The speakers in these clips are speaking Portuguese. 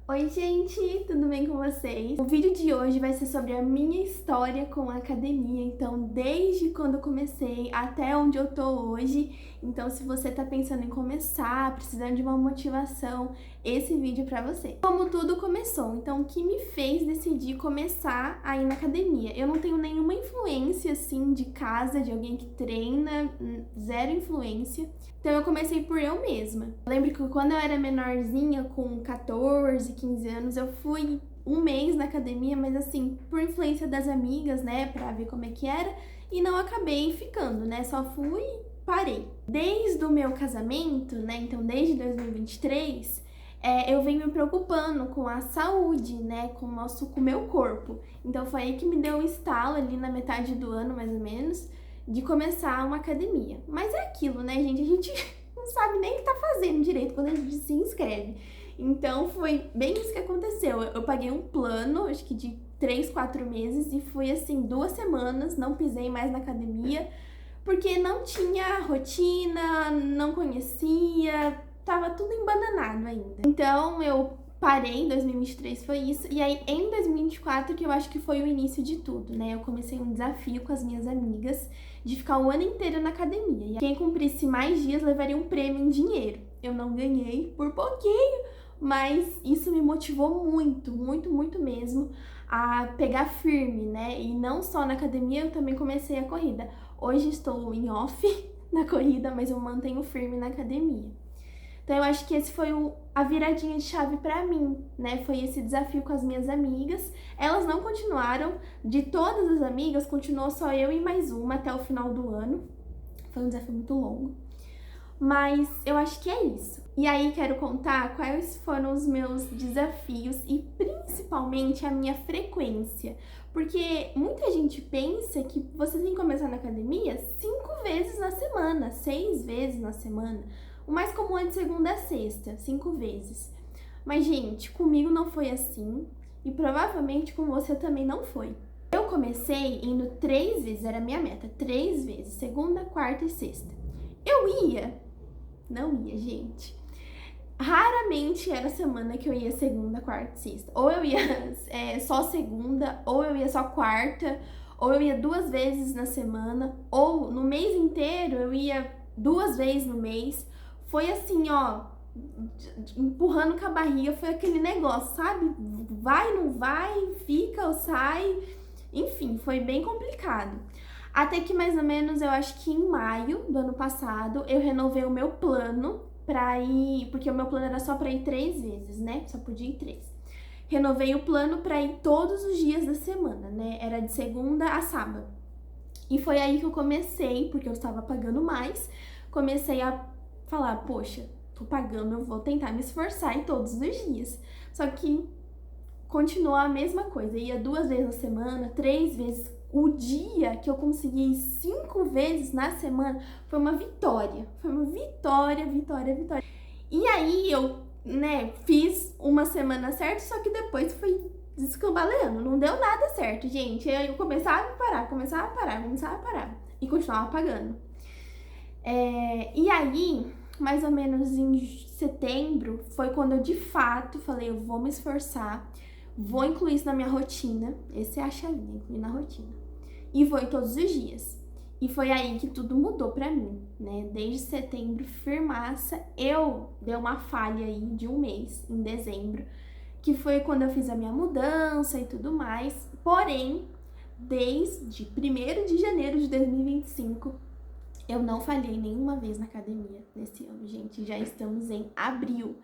Oi, gente, tudo bem com vocês? O vídeo de hoje vai ser sobre a minha história com a academia, então desde quando eu comecei até onde eu tô hoje. Então, se você tá pensando em começar, precisando de uma motivação, esse vídeo é pra você. Como tudo começou, então o que me fez decidir começar a ir na academia? Eu não tenho nenhuma influência assim de casa, de alguém que treina, zero influência. Então eu comecei por eu mesma. Eu lembro que quando eu era menorzinha, com 14, 15 anos, eu fui um mês na academia, mas assim, por influência das amigas, né, pra ver como é que era, e não acabei ficando, né, só fui e parei. Desde o meu casamento, né, então desde 2023, eu venho me preocupando com a saúde, né, com o meu corpo. Então foi aí que me deu um estalo ali na metade do ano, mais ou menos, de começar uma academia. Mas é aquilo, né, gente? A gente não sabe nem o que tá fazendo direito quando a gente se inscreve. Então foi bem isso que aconteceu. Eu paguei um plano, acho que de 3, 4 meses, e fui assim 2 semanas, não pisei mais na academia, porque não tinha rotina, não conhecia, tava tudo embananado ainda. Então eu parei em 2023, foi isso. E aí em 2024 que eu acho que foi o início de tudo, né? Eu comecei um desafio com as minhas amigas de ficar o ano inteiro na academia. E quem cumprisse mais dias levaria um prêmio em dinheiro. Eu não ganhei por pouquinho, mas isso me motivou muito, muito, muito mesmo a pegar firme, né? E não só na academia, eu também comecei a corrida. Hoje estou em off na corrida, mas eu mantenho firme na academia. Então eu acho que esse foi a viradinha de chave pra mim, né? Foi esse desafio com as minhas amigas. Elas não continuaram, de todas as amigas, continuou só eu e mais uma até o final do ano. Foi um desafio muito longo. Mas eu acho que é isso. E aí quero contar quais foram os meus desafios e principalmente a minha frequência. Porque muita gente pensa que você tem que começar na academia 5 vezes na semana, 6 vezes na semana. O mais comum é de segunda a sexta, 5 vezes. Mas, gente, comigo não foi assim e provavelmente com você também não foi. Eu comecei indo 3 vezes, era a minha meta, 3 vezes, segunda, quarta e sexta. Eu ia, não ia, gente. Raramente era semana que eu ia segunda, quarta e sexta. Ou eu ia só segunda, ou eu ia só quarta, ou eu ia 2 vezes na semana, ou no mês inteiro eu ia 2 vezes no mês. Foi assim, ó, empurrando com a barriga, foi aquele negócio, sabe? Vai, não vai, fica ou sai. Enfim, foi bem complicado. Até que mais ou menos, eu acho que em maio do ano passado, eu renovei o meu plano pra ir, porque o meu plano era só pra ir 3 vezes, né? Só podia ir 3. Renovei o plano pra ir todos os dias da semana, né? Era de segunda a sábado. E foi aí que eu comecei, porque eu estava pagando mais, comecei a falar, poxa, tô pagando, eu vou tentar me esforçar em todos os dias. Só que continuou a mesma coisa, ia 2 vezes na semana, 3 vezes. O dia que eu consegui ir 5 vezes na semana foi uma vitória. Foi uma vitória, vitória, vitória. E aí eu, né, fiz uma semana certa, só que depois fui descambaleando. Não deu nada certo, gente. Eu começava a parar, começava a parar, começava a parar. E continuava pagando. E aí, mais ou menos em setembro, foi quando eu de fato falei, eu vou me esforçar, vou incluir isso na minha rotina. Essa é a chavinha, incluir na rotina. E vou ir todos os dias. E foi aí que tudo mudou pra mim, né? Desde setembro, firmaça, eu dei uma falha aí de um mês, em dezembro, que foi quando eu fiz a minha mudança e tudo mais. Porém, desde 1º de janeiro de 2025, eu não falhei nenhuma vez na academia nesse ano, gente. Já estamos em abril.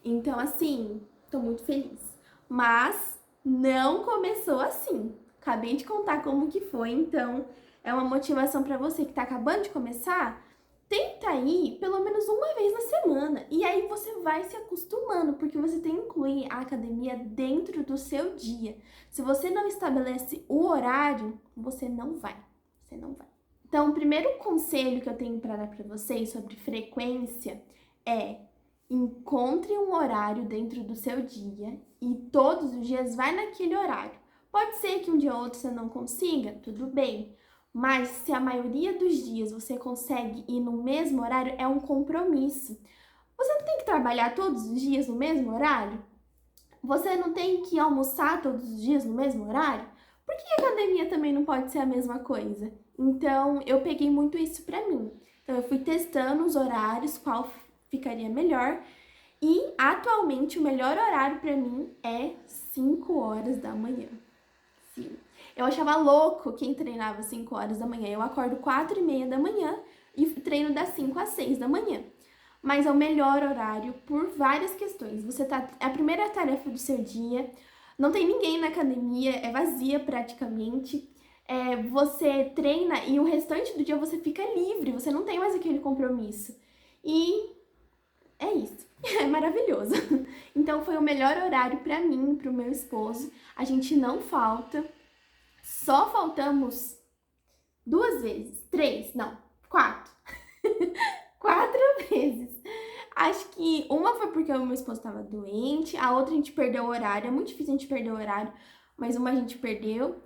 Então, assim, tô muito feliz. Mas não começou assim. Acabei de contar como que foi, então é uma motivação pra você que tá acabando de começar. Tenta ir pelo menos uma vez na semana. E aí você vai se acostumando, porque você tem que incluir a academia dentro do seu dia. Se você não estabelece o horário, você não vai. Você não vai. Então, o primeiro conselho que eu tenho para dar para vocês sobre frequência é: encontre um horário dentro do seu dia e todos os dias vai naquele horário. Pode ser que um dia ou outro você não consiga, tudo bem. Mas se a maioria dos dias você consegue ir no mesmo horário, é um compromisso. Você não tem que trabalhar todos os dias no mesmo horário? Você não tem que almoçar todos os dias no mesmo horário? Por que a academia também não pode ser a mesma coisa? Então, eu peguei muito isso pra mim. Então, eu fui testando os horários, qual ficaria melhor. E, atualmente, o melhor horário pra mim é 5 horas da manhã. Sim. Eu achava louco quem treinava 5 horas da manhã. Eu acordo 4:30 da manhã e treino das 5 às 6 da manhã. Mas é o melhor horário por várias questões. É a primeira tarefa do seu dia, não tem ninguém na academia, é vazia praticamente. Você treina e o restante do dia você fica livre, você não tem mais aquele compromisso. E é isso, é maravilhoso. Então foi o melhor horário pra mim e pro meu esposo. A gente não falta, só faltamos 2 vezes, 3, não, 4. 4 vezes. Acho que uma foi porque o meu esposo estava doente, a outra a gente perdeu o horário. É muito difícil a gente perder o horário, mas uma a gente perdeu.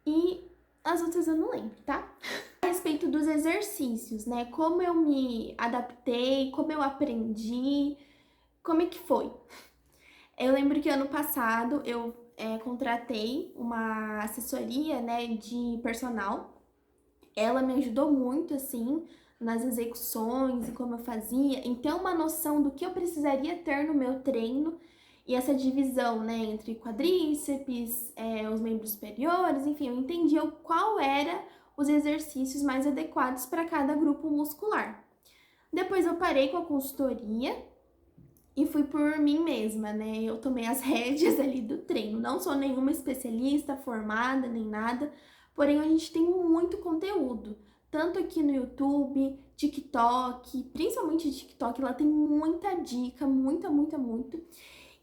E as outras eu não lembro, tá? A respeito dos exercícios, né? Como eu me adaptei, como eu aprendi, como é que foi? Eu lembro que ano passado eu contratei uma assessoria, né, de personal. Ela me ajudou muito, assim, nas execuções e como eu fazia. Então, uma noção do que eu precisaria ter no meu treino e essa divisão, né, entre quadríceps, os membros superiores, enfim, eu entendia qual era os exercícios mais adequados para cada grupo muscular. Depois eu parei com a consultoria e fui por mim mesma, né? Eu tomei as rédeas ali do treino. Não sou nenhuma especialista formada nem nada, porém a gente tem muito conteúdo, tanto aqui no YouTube, TikTok, principalmente TikTok, lá tem muita dica, muita.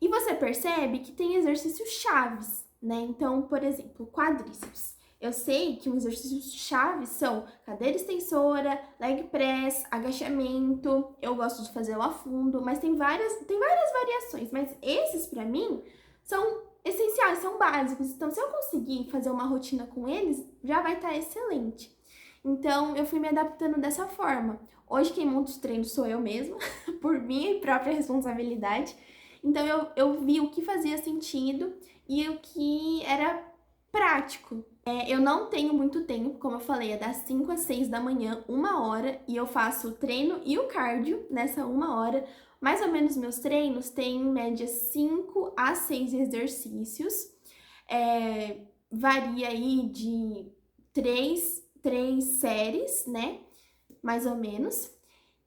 E você percebe que tem exercícios chaves, né? Então, por exemplo, quadríceps. Eu sei que os exercícios chaves são cadeira extensora, leg press, agachamento. Eu gosto de fazer o afundo, mas tem várias variações. Mas esses, pra mim, são essenciais, são básicos. Então, se eu conseguir fazer uma rotina com eles, já vai estar excelente. Então, eu fui me adaptando dessa forma. Hoje, quem monta os treinos sou eu mesma, por minha própria responsabilidade. Então, eu vi o que fazia sentido e o que era prático. Eu não tenho muito tempo, como eu falei, é das 5 às 6 da manhã, 1 hora, e eu faço o treino e o cardio nessa 1 hora. Mais ou menos meus treinos têm em média 5 a 6 exercícios. Varia aí de 3 séries, né? Mais ou menos.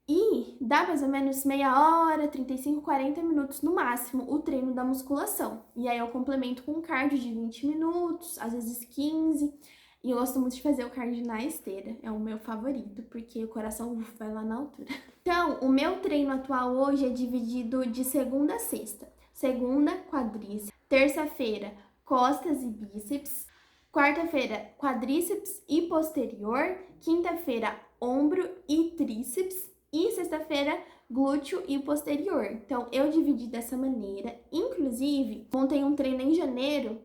E dá mais ou menos meia hora, 35, 40 minutos no máximo o treino da musculação. E aí eu complemento com um cardio de 20 minutos, às vezes 15. E eu gosto muito de fazer o cardio na esteira, é o meu favorito, porque o coração vai lá na altura. Então, o meu treino atual hoje é dividido de segunda a sexta. Segunda, quadríceps. Terça-feira, costas e bíceps. Quarta-feira, quadríceps e posterior. Quinta-feira, ombro e tríceps. E sexta-feira, glúteo e posterior. Então, eu dividi dessa maneira. Inclusive, montei um treino em janeiro,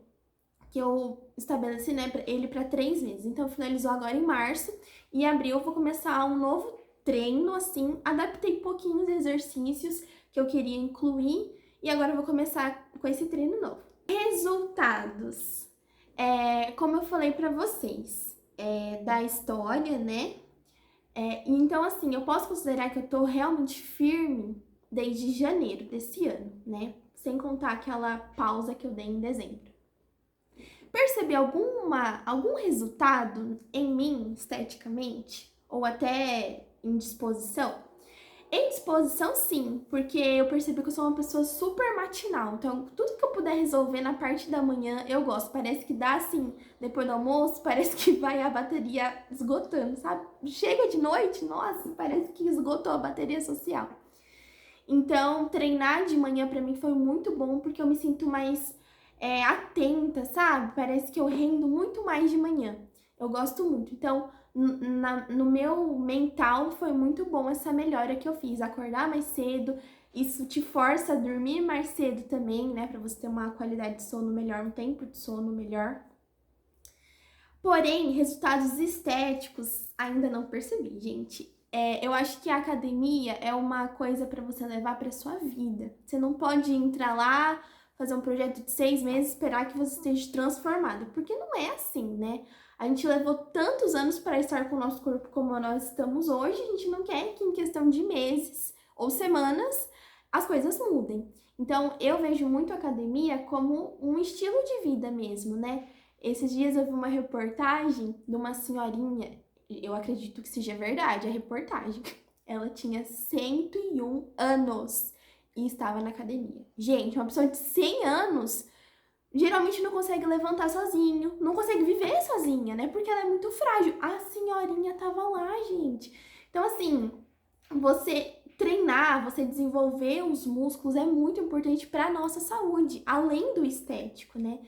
que eu estabeleci, né, ele para 3 meses. Então, finalizou agora em março. E em abril eu vou começar um novo treino, assim. Adaptei pouquinho os exercícios que eu queria incluir. E agora eu vou começar com esse treino novo. Resultados. Como eu falei para vocês, da história, né? Então, assim, eu posso considerar que eu tô realmente firme desde janeiro desse ano, né? Sem contar aquela pausa que eu dei em dezembro. Percebi algum resultado em mim, esteticamente? Ou até em disposição? Em disposição, sim, porque eu percebi que eu sou uma pessoa super matinal. Então, tudo que eu puder resolver na parte da manhã, eu gosto. Parece que dá assim, depois do almoço, parece que vai a bateria esgotando, sabe? Chega de noite, nossa, parece que esgotou a bateria social. Então, treinar de manhã pra mim foi muito bom, porque eu me sinto mais atenta, sabe? Parece que eu rendo muito mais de manhã. Eu gosto muito. Então, no meu mental foi muito bom essa melhora que eu fiz. Acordar mais cedo, isso te força a dormir mais cedo também, né? Pra você ter uma qualidade de sono melhor, um tempo de sono melhor. Porém, resultados estéticos ainda não percebi, gente. Eu acho que a academia é uma coisa pra você levar pra sua vida. Você não pode entrar lá, fazer um projeto de 6 meses e esperar que você esteja transformado, porque não é assim, né? A gente levou tantos anos para estar com o nosso corpo como nós estamos hoje, a gente não quer que em questão de meses ou semanas as coisas mudem. Então, eu vejo muito a academia como um estilo de vida mesmo, né? Esses dias eu vi uma reportagem de uma senhorinha, eu acredito que seja verdade a reportagem. Ela tinha 101 anos e estava na academia. Gente, uma pessoa de 100 anos geralmente não consegue levantar sozinho, não consegue viver sozinha, né? Porque ela é muito frágil. A senhorinha tava lá, gente. Então, assim, você treinar, você desenvolver os músculos é muito importante para nossa saúde, além do estético, né?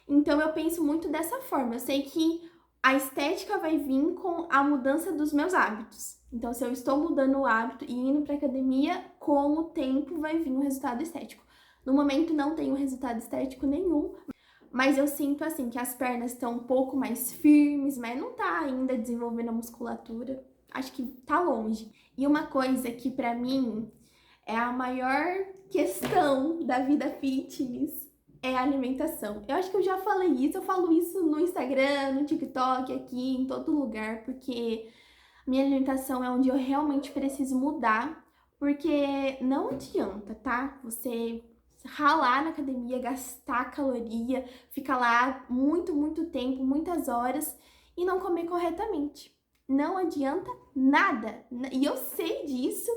Então, eu penso muito dessa forma. Eu sei que a estética vai vir com a mudança dos meus hábitos. Então, se eu estou mudando o hábito e indo para academia, com o tempo vai vir o resultado estético. No momento não tenho resultado estético nenhum, mas eu sinto assim que as pernas estão um pouco mais firmes, mas não tá ainda desenvolvendo a musculatura. Acho que tá longe. E uma coisa que pra mim é a maior questão da vida fitness é a alimentação. Eu acho que eu já falei isso, eu falo isso no Instagram, no TikTok, aqui, em todo lugar, porque minha alimentação é onde eu realmente preciso mudar, porque não adianta, tá? Você ralar na academia, gastar caloria, ficar lá muito tempo, muitas horas e não comer corretamente. Não adianta nada. E eu sei disso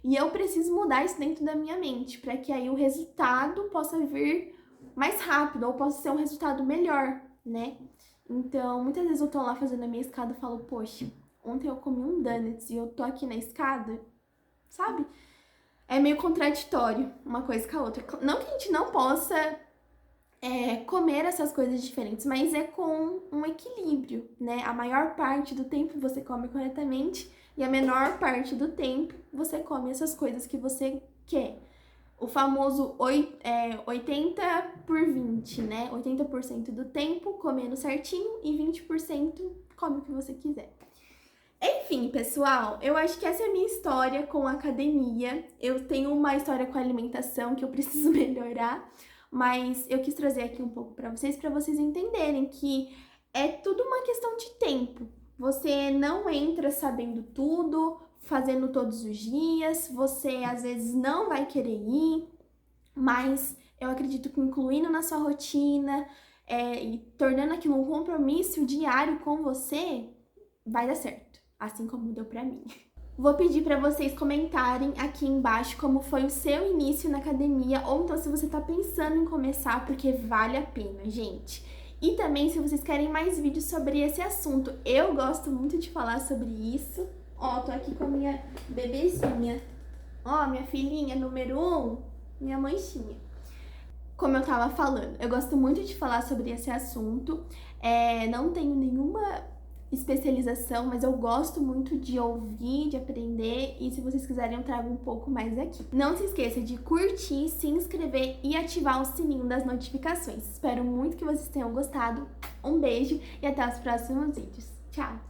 e eu preciso mudar isso dentro da minha mente para que aí o resultado possa vir mais rápido ou possa ser um resultado melhor, né? Então, muitas vezes eu tô lá fazendo a minha escada e falo, poxa, ontem eu comi um donuts e eu tô aqui na escada, sabe? É meio contraditório uma coisa com a outra. Não que a gente não possa comer essas coisas diferentes, mas é com um equilíbrio, né? A maior parte do tempo você come corretamente e a menor parte do tempo você come essas coisas que você quer. O famoso 80/20, né? 80% do tempo comendo certinho e 20% come o que você quiser. Enfim, pessoal, eu acho que essa é a minha história com a academia. Eu tenho uma história com a alimentação que eu preciso melhorar, mas eu quis trazer aqui um pouco para vocês entenderem que é tudo uma questão de tempo. Você não entra sabendo tudo, fazendo todos os dias, você às vezes não vai querer ir, mas eu acredito que incluindo na sua rotina e tornando aquilo um compromisso diário com você, vai dar certo, assim como deu pra mim. Vou pedir pra vocês comentarem aqui embaixo como foi o seu início na academia, ou então se você tá pensando em começar, porque vale a pena, gente. E também se vocês querem mais vídeos sobre esse assunto, eu gosto muito de falar sobre isso. Ó, tô aqui com a minha bebezinha. Ó, minha filhinha número 1, minha manchinha. Como eu tava falando, eu gosto muito de falar sobre esse assunto. Não tenho nenhuma especialização, mas eu gosto muito de ouvir, de aprender, e se vocês quiserem eu trago um pouco mais aqui. Não se esqueça de curtir, se inscrever e ativar o sininho das notificações. Espero muito que vocês tenham gostado. Um beijo e até os próximos vídeos. Tchau!